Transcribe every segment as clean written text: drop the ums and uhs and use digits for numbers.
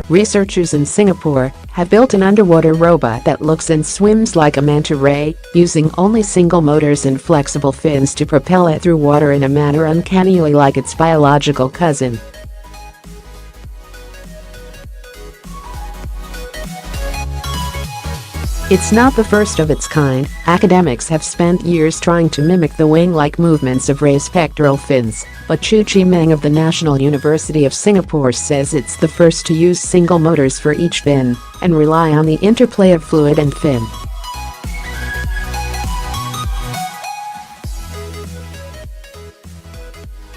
researchers in Singapore have built an underwater robot that looks and swims like a manta ray, using only single motors and flexible fins to propel it through water in a manner uncannily like its biological cousin. It's not the first of its kind. Academics have spent years trying to mimic the wing-like movements of rays' pectoral fins, but Chew Chee Meng of the National University of Singapore says it's the first to use single motors for each fin and rely on the interplay of fluid and fin.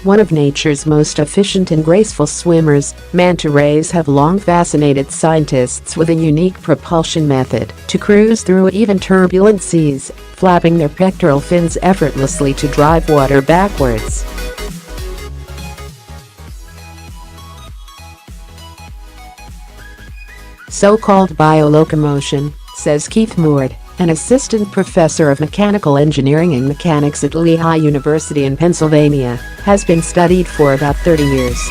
One of nature's most efficient and graceful swimmers, manta rays have long fascinated scientists with a unique propulsion method to cruise through even turbulent seas, flapping their pectoral fins effortlessly to drive water backwards. So-called bio-locomotion, says Keith Moore, an assistant professor of mechanical engineering and mechanics at Lehigh University in Pennsylvania, has been studied for about 30 years.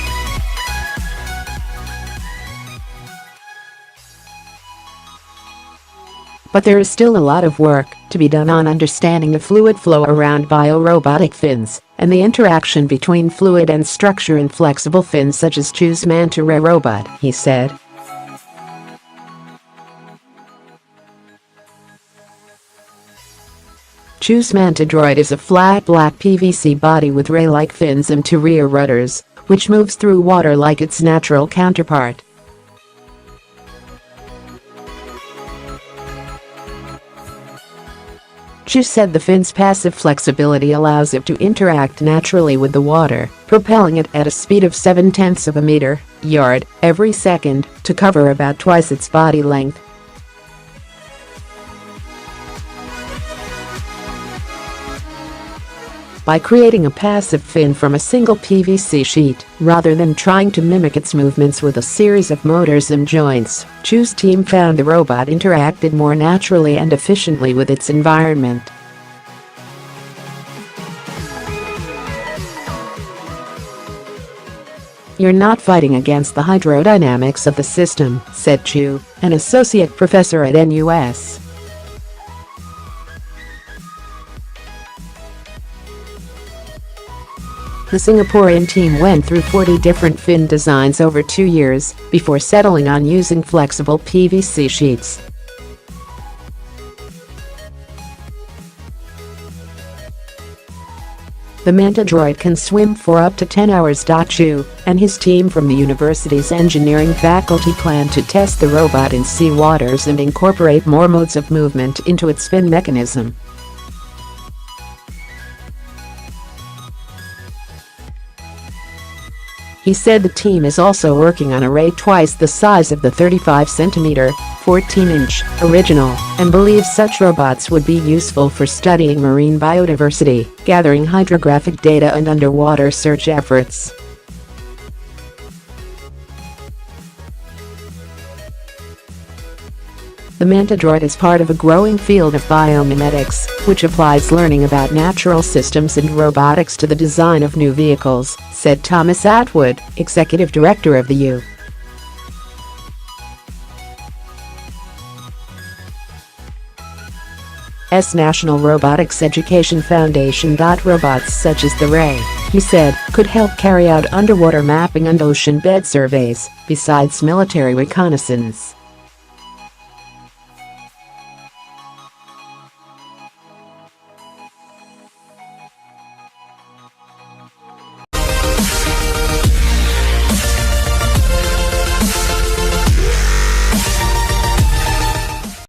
But there is still a lot of work to be done on understanding the fluid flow around bio-robotic fins and the interaction between fluid and structure in flexible fins such as Chew's MantaDroid robot, he said. Chew's MantaDroid is a flat black PVC body with ray-like fins and two rear rudders, which moves through water like its natural counterpart. Chew said the fin's passive flexibility allows it to interact naturally with the water, propelling it at a speed of 0.7 of a metre, yard, every second, to cover about twice its body length. By creating a passive fin from a single PVC sheet, rather than trying to mimic its movements with a series of motors and joints, Chew's team found the robot interacted more naturally and efficiently with its environment. "You're not fighting against the hydrodynamics of the system," said Chew, an associate professor at NUS. The Singaporean team went through 40 different fin designs over 2 years before settling on using flexible PVC sheets. The MantaDroid can swim for up to 10 hours. Chew and his team from the university's engineering faculty plan to test the robot in sea waters and incorporate more modes of movement into its fin mechanism. He said the team is also working on a ray twice the size of the 35cm, 14-inch original, and believes such robots would be useful for studying marine biodiversity, gathering hydrographic data and underwater search efforts. The MantaDroid is part of a growing field of biomimetics, which applies learning about natural systems and robotics to the design of new vehicles, said Thomas Atwood, executive director of the U.S. National Robotics Education Foundation.Robots such as the Ray, he said, could help carry out underwater mapping and ocean bed surveys, besides military reconnaissance.